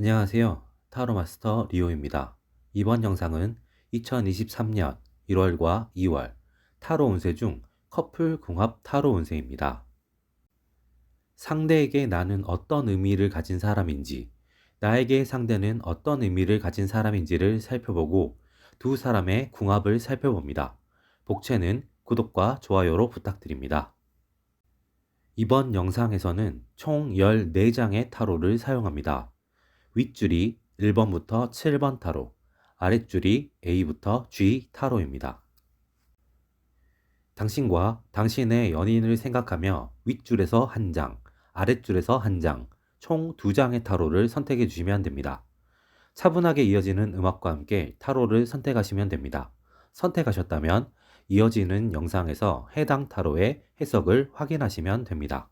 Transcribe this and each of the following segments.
안녕하세요. 타로 마스터 리오입니다. 이번 영상은 2023년 1월과 2월 타로 운세 중 커플 궁합 타로 운세입니다. 상대에게 나는 어떤 의미를 가진 사람인지, 나에게 상대는 어떤 의미를 가진 사람인지를 살펴보고 두 사람의 궁합을 살펴봅니다. 복채는 구독과 좋아요로 부탁드립니다. 이번 영상에서는 총 14장의 타로를 사용합니다. 윗줄이 1번부터 7번 타로, 아랫줄이 A부터 G 타로입니다. 당신과 당신의 연인을 생각하며 윗줄에서 한 장, 아랫줄에서 한 장, 총 2장의 타로를 선택해 주시면 됩니다. 차분하게 이어지는 음악과 함께 타로를 선택하시면 됩니다. 선택하셨다면 이어지는 영상에서 해당 타로의 해석을 확인하시면 됩니다.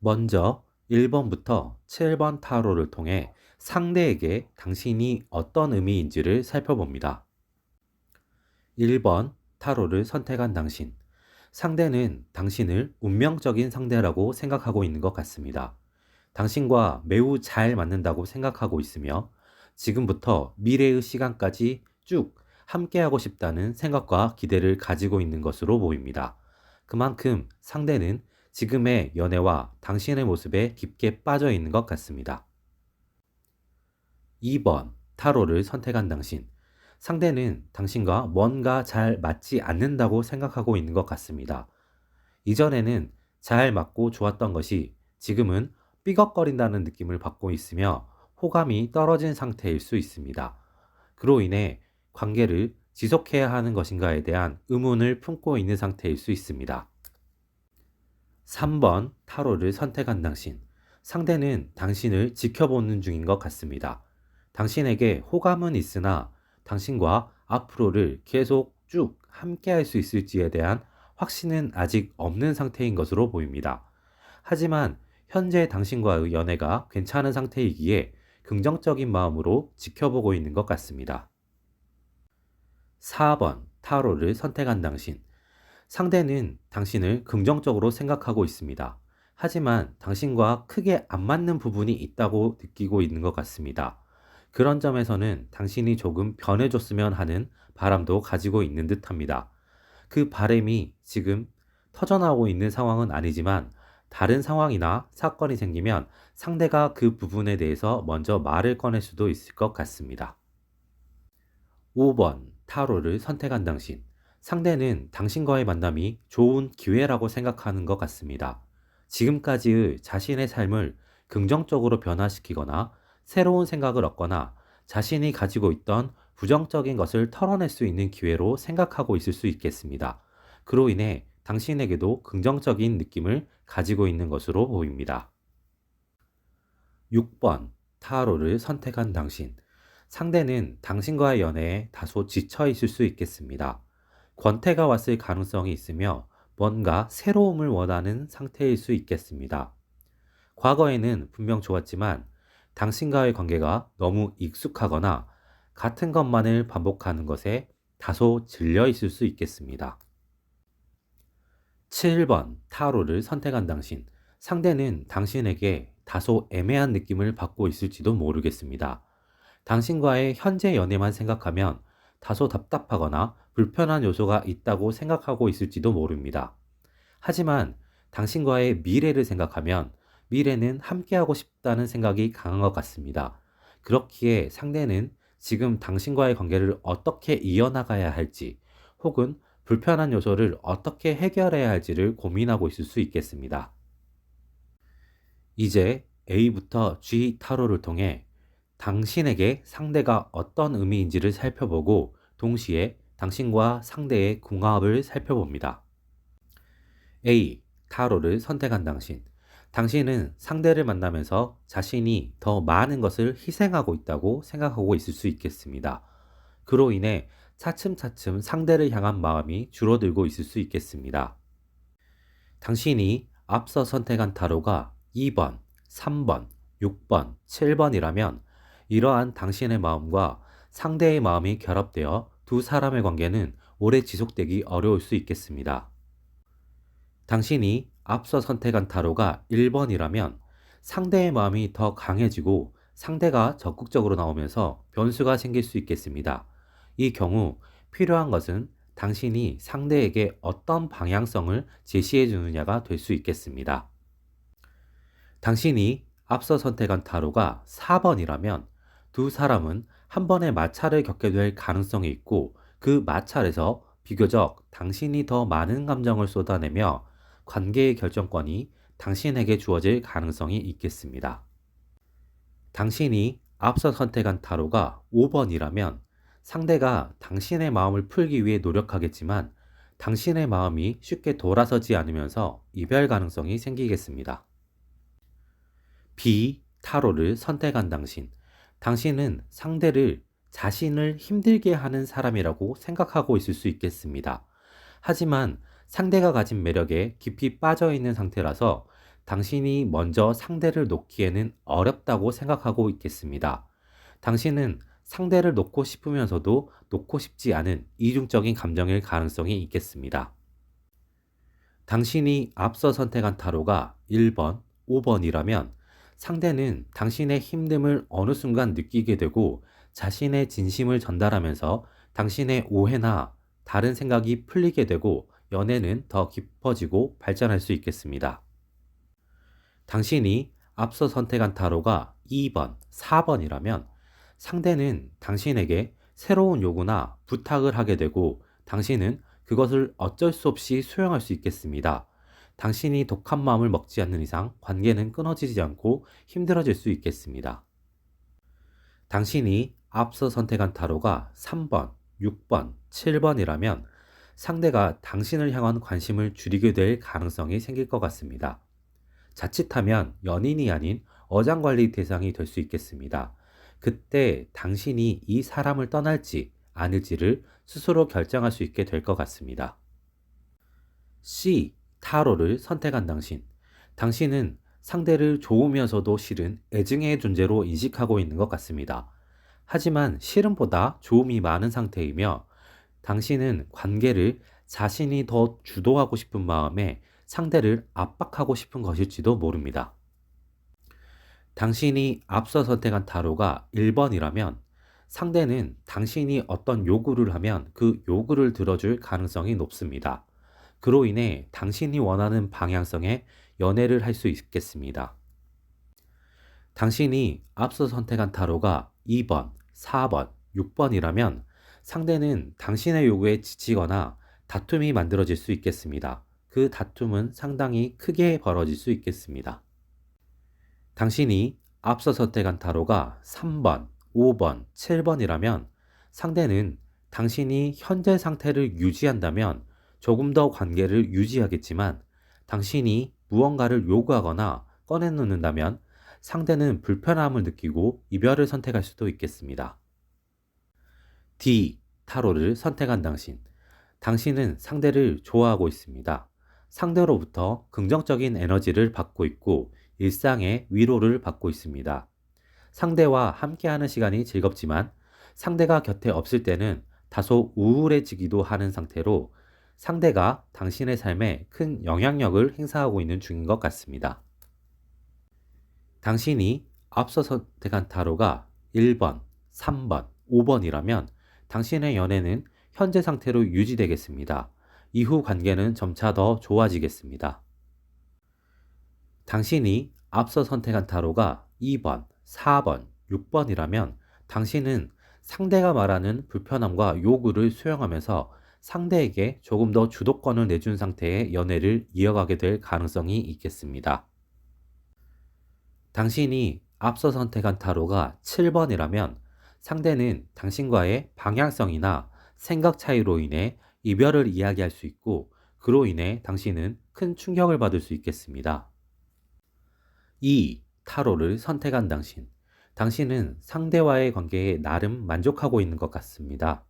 먼저 1번부터 7번 타로를 통해 상대에게 당신이 어떤 의미인지를 살펴봅니다. 1번 타로를 선택한 당신. 상대는 당신을 운명적인 상대라고 생각하고 있는 것 같습니다. 당신과 매우 잘 맞는다고 생각하고 있으며 지금부터 미래의 시간까지 쭉 함께하고 싶다는 생각과 기대를 가지고 있는 것으로 보입니다. 그만큼 상대는 지금의 연애와 당신의 모습에 깊게 빠져 있는 것 같습니다. 2번 타로를 선택한 당신. 상대는 당신과 뭔가 잘 맞지 않는다고 생각하고 있는 것 같습니다. 이전에는 잘 맞고 좋았던 것이 지금은 삐걱거린다는 느낌을 받고 있으며 호감이 떨어진 상태일 수 있습니다. 그로 인해 관계를 지속해야 하는 것인가에 대한 의문을 품고 있는 상태일 수 있습니다. 3번 타로를 선택한 당신. 상대는 당신을 지켜보는 중인 것 같습니다. 당신에게 호감은 있으나 당신과 앞으로를 계속 쭉 함께 할 수 있을지에 대한 확신은 아직 없는 상태인 것으로 보입니다. 하지만 현재 당신과의 연애가 괜찮은 상태이기에 긍정적인 마음으로 지켜보고 있는 것 같습니다. 4번 타로를 선택한 당신. 상대는 당신을 긍정적으로 생각하고 있습니다. 하지만 당신과 크게 안 맞는 부분이 있다고 느끼고 있는 것 같습니다. 그런 점에서는 당신이 조금 변해줬으면 하는 바람도 가지고 있는 듯 합니다. 그 바람이 지금 터져나오고 있는 상황은 아니지만 다른 상황이나 사건이 생기면 상대가 그 부분에 대해서 먼저 말을 꺼낼 수도 있을 것 같습니다. 5번 타로를 선택한 당신. 상대는 당신과의 만남이 좋은 기회라고 생각하는 것 같습니다. 지금까지의 자신의 삶을 긍정적으로 변화시키거나 새로운 생각을 얻거나 자신이 가지고 있던 부정적인 것을 털어낼 수 있는 기회로 생각하고 있을 수 있겠습니다. 그로 인해 당신에게도 긍정적인 느낌을 가지고 있는 것으로 보입니다. 6번 타로를 선택한 당신. 상대는 당신과의 연애에 다소 지쳐 있을 수 있겠습니다. 권태가 왔을 가능성이 있으며 뭔가 새로움을 원하는 상태일 수 있겠습니다. 과거에는 분명 좋았지만 당신과의 관계가 너무 익숙하거나 같은 것만을 반복하는 것에 다소 질려 있을 수 있겠습니다. 7번 타로를 선택한 당신. 상대는 당신에게 다소 애매한 느낌을 받고 있을지도 모르겠습니다. 당신과의 현재 연애만 생각하면 다소 답답하거나 불편한 요소가 있다고 생각하고 있을지도 모릅니다. 하지만 당신과의 미래를 생각하면 미래는 함께하고 싶다는 생각이 강한 것 같습니다. 그렇기에 상대는 지금 당신과의 관계를 어떻게 이어나가야 할지 혹은 불편한 요소를 어떻게 해결해야 할지를 고민하고 있을 수 있겠습니다. 이제 A부터 G 타로를 통해 당신에게 상대가 어떤 의미인지를 살펴보고 동시에 당신과 상대의 궁합을 살펴봅니다. A. 타로를 선택한 당신. 당신은 상대를 만나면서 자신이 더 많은 것을 희생하고 있다고 생각하고 있을 수 있겠습니다. 그로 인해 차츰차츰 상대를 향한 마음이 줄어들고 있을 수 있겠습니다. 당신이 앞서 선택한 타로가 2번, 3번, 6번, 7번이라면 이러한 당신의 마음과 상대의 마음이 결합되어 두 사람의 관계는 오래 지속되기 어려울 수 있겠습니다. 당신이 앞서 선택한 타로가 1번이라면 상대의 마음이 더 강해지고 상대가 적극적으로 나오면서 변수가 생길 수 있겠습니다. 이 경우 필요한 것은 당신이 상대에게 어떤 방향성을 제시해 주느냐가 될 수 있겠습니다. 당신이 앞서 선택한 타로가 4번이라면 두 사람은 한 번의 마찰을 겪게 될 가능성이 있고 그 마찰에서 비교적 당신이 더 많은 감정을 쏟아내며 관계의 결정권이 당신에게 주어질 가능성이 있겠습니다. 당신이 앞서 선택한 타로가 5번이라면 상대가 당신의 마음을 풀기 위해 노력하겠지만 당신의 마음이 쉽게 돌아서지 않으면서 이별 가능성이 생기겠습니다. B. 타로를 선택한 당신. 당신은 상대를 자신을 힘들게 하는 사람이라고 생각하고 있을 수 있겠습니다. 하지만 상대가 가진 매력에 깊이 빠져 있는 상태라서 당신이 먼저 상대를 놓기에는 어렵다고 생각하고 있겠습니다. 당신은 상대를 놓고 싶으면서도 놓고 싶지 않은 이중적인 감정일 가능성이 있겠습니다. 당신이 앞서 선택한 타로가 1번, 5번이라면 상대는 당신의 힘듦을 어느 순간 느끼게 되고 자신의 진심을 전달하면서 당신의 오해나 다른 생각이 풀리게 되고 연애는 더 깊어지고 발전할 수 있겠습니다. 당신이 앞서 선택한 타로가 2번, 4번이라면 상대는 당신에게 새로운 요구나 부탁을 하게 되고 당신은 그것을 어쩔 수 없이 수용할 수 있겠습니다. 당신이 독한 마음을 먹지 않는 이상 관계는 끊어지지 않고 힘들어질 수 있겠습니다. 당신이 앞서 선택한 타로가 3번, 6번, 7번이라면 상대가 당신을 향한 관심을 줄이게 될 가능성이 생길 것 같습니다. 자칫하면 연인이 아닌 어장관리 대상이 될 수 있겠습니다. 그때 당신이 이 사람을 떠날지 아닐지를 스스로 결정할 수 있게 될 것 같습니다. C. 타로를 선택한 당신. 당신은 상대를 좋으면서도 싫은 애증의 존재로 인식하고 있는 것 같습니다. 하지만 싫음보다 좋음이 많은 상태이며 당신은 관계를 자신이 더 주도하고 싶은 마음에 상대를 압박하고 싶은 것일지도 모릅니다. 당신이 앞서 선택한 타로가 1번이라면 상대는 당신이 어떤 요구를 하면 그 요구를 들어줄 가능성이 높습니다. 그로 인해 당신이 원하는 방향성의 연애를 할 수 있겠습니다. 당신이 앞서 선택한 타로가 2번, 4번, 6번이라면 상대는 당신의 요구에 지치거나 다툼이 만들어질 수 있겠습니다. 그 다툼은 상당히 크게 벌어질 수 있겠습니다. 당신이 앞서 선택한 타로가 3번, 5번, 7번이라면 상대는 당신이 현재 상태를 유지한다면 조금 더 관계를 유지하겠지만 당신이 무언가를 요구하거나 꺼내놓는다면 상대는 불편함을 느끼고 이별을 선택할 수도 있겠습니다. D. 타로를 선택한 당신. 당신은 상대를 좋아하고 있습니다. 상대로부터 긍정적인 에너지를 받고 있고 일상의 위로를 받고 있습니다. 상대와 함께하는 시간이 즐겁지만 상대가 곁에 없을 때는 다소 우울해지기도 하는 상태로 상대가 당신의 삶에 큰 영향력을 행사하고 있는 중인 것 같습니다. 당신이 앞서 선택한 타로가 1번, 3번, 5번이라면 당신의 연애는 현재 상태로 유지되겠습니다. 이후 관계는 점차 더 좋아지겠습니다. 당신이 앞서 선택한 타로가 2번, 4번, 6번이라면 당신은 상대가 말하는 불편함과 요구를 수용하면서 상대에게 조금 더 주도권을 내준 상태의 연애를 이어가게 될 가능성이 있겠습니다. 당신이 앞서 선택한 타로가 7번이라면 상대는 당신과의 방향성이나 생각 차이로 인해 이별을 이야기할 수 있고, 그로 인해 당신은 큰 충격을 받을 수 있겠습니다. 2. 타로를 선택한 당신. 당신은 상대와의 관계에 나름 만족하고 있는 것 같습니다.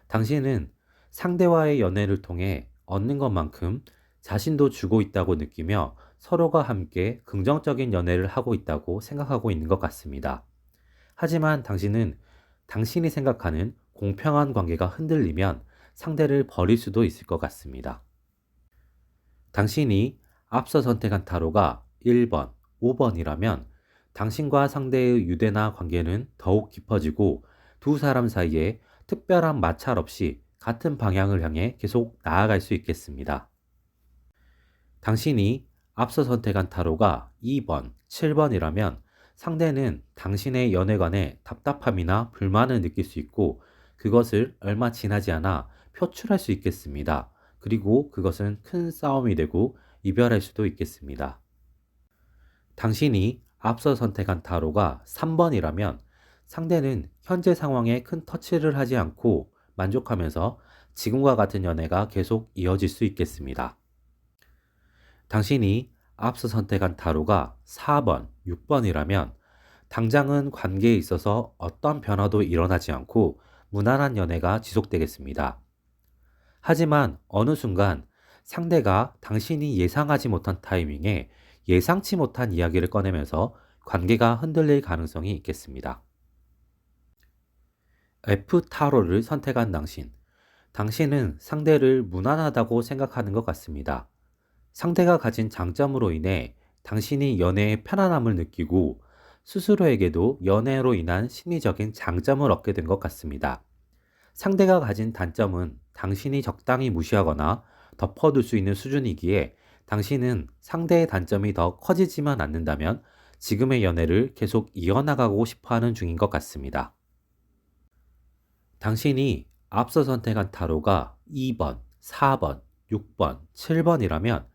당신은 상대와의 연애를 통해 얻는 것만큼 자신도 주고 있다고 느끼며 서로가 함께 긍정적인 연애를 하고 있다고 생각하고 있는 것 같습니다. 하지만 당신은 당신이 생각하는 공평한 관계가 흔들리면 상대를 버릴 수도 있을 것 같습니다. 당신이 앞서 선택한 타로가 1번, 5번이라면 당신과 상대의 유대나 관계는 더욱 깊어지고 두 사람 사이에 특별한 마찰 없이 같은 방향을 향해 계속 나아갈 수 있겠습니다. 당신이 앞서 선택한 타로가 2번, 7번이라면 상대는 당신의 연애관에 답답함이나 불만을 느낄 수 있고 그것을 얼마 지나지 않아 표출할 수 있겠습니다. 그리고 그것은 큰 싸움이 되고 이별할 수도 있겠습니다. 당신이 앞서 선택한 타로가 3번이라면 상대는 현재 상황에 큰 터치를 하지 않고 만족하면서 지금과 같은 연애가 계속 이어질 수 있겠습니다. 당신이 앞서 선택한 타로가 4번, 6번이라면 당장은 관계에 있어서 어떤 변화도 일어나지 않고 무난한 연애가 지속되겠습니다. 하지만 어느 순간 상대가 당신이 예상하지 못한 타이밍에 예상치 못한 이야기를 꺼내면서 관계가 흔들릴 가능성이 있겠습니다. F 타로를 선택한 당신. 당신은 상대를 무난하다고 생각하는 것 같습니다. 상대가 가진 장점으로 인해 당신이 연애에 편안함을 느끼고 스스로에게도 연애로 인한 심리적인 장점을 얻게 된 것 같습니다. 상대가 가진 단점은 당신이 적당히 무시하거나 덮어둘 수 있는 수준이기에 당신은 상대의 단점이 더 커지지만 않는다면 지금의 연애를 계속 이어나가고 싶어 하는 중인 것 같습니다. 당신이 앞서 선택한 타로가 2번, 4번, 6번, 7번이라면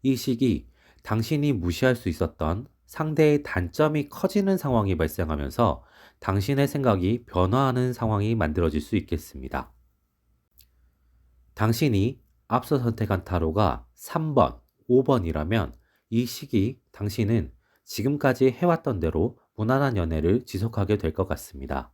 이 시기 당신이 무시할 수 있었던 상대의 단점이 커지는 상황이 발생하면서 당신의 생각이 변화하는 상황이 만들어질 수 있겠습니다. 당신이 앞서 선택한 타로가 3번, 5번이라면 이 시기 당신은 지금까지 해왔던 대로 무난한 연애를 지속하게 될 것 같습니다.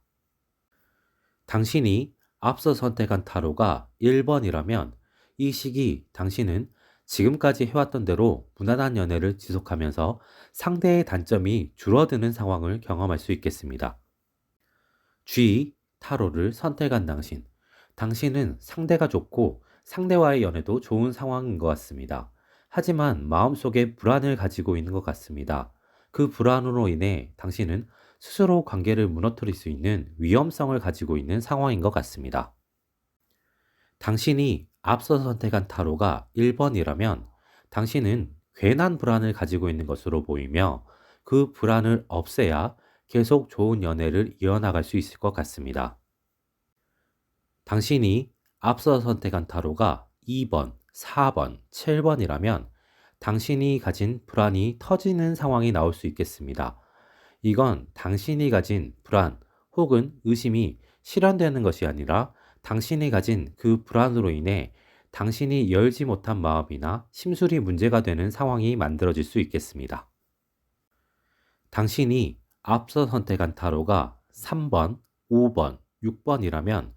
당신이 앞서 선택한 타로가 1번이라면 이 시기 당신은 지금까지 해왔던 대로 무난한 연애를 지속하면서 상대의 단점이 줄어드는 상황을 경험할 수 있겠습니다. G 타로를 선택한 당신. 당신은 상대가 좋고 상대와의 연애도 좋은 상황인 것 같습니다. 하지만 마음속에 불안을 가지고 있는 것 같습니다. 그 불안으로 인해 당신은 스스로 관계를 무너뜨릴 수 있는 위험성을 가지고 있는 상황인 것 같습니다. 당신이 앞서 선택한 타로가 1번이라면 당신은 괜한 불안을 가지고 있는 것으로 보이며 그 불안을 없애야 계속 좋은 연애를 이어나갈 수 있을 것 같습니다. 당신이 앞서 선택한 타로가 2번, 4번, 7번이라면 당신이 가진 불안이 터지는 상황이 나올 수 있겠습니다. 이건 당신이 가진 불안 혹은 의심이 실현되는 것이 아니라 당신이 가진 그 불안으로 인해 당신이 열지 못한 마음이나 심술이 문제가 되는 상황이 만들어질 수 있겠습니다. 당신이 앞서 선택한 타로가 3번, 5번, 6번이라면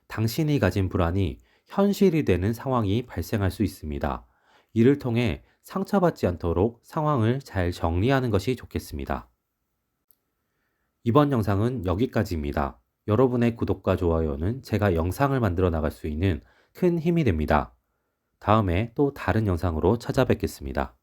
당신이 가진 불안이 현실이 되는 상황이 발생할 수 있습니다. 이를 통해 상처받지 않도록 상황을 잘 정리하는 것이 좋겠습니다. 이번 영상은 여기까지입니다. 여러분의 구독과 좋아요는 제가 영상을 만들어 나갈 수 있는 큰 힘이 됩니다. 다음에 또 다른 영상으로 찾아뵙겠습니다.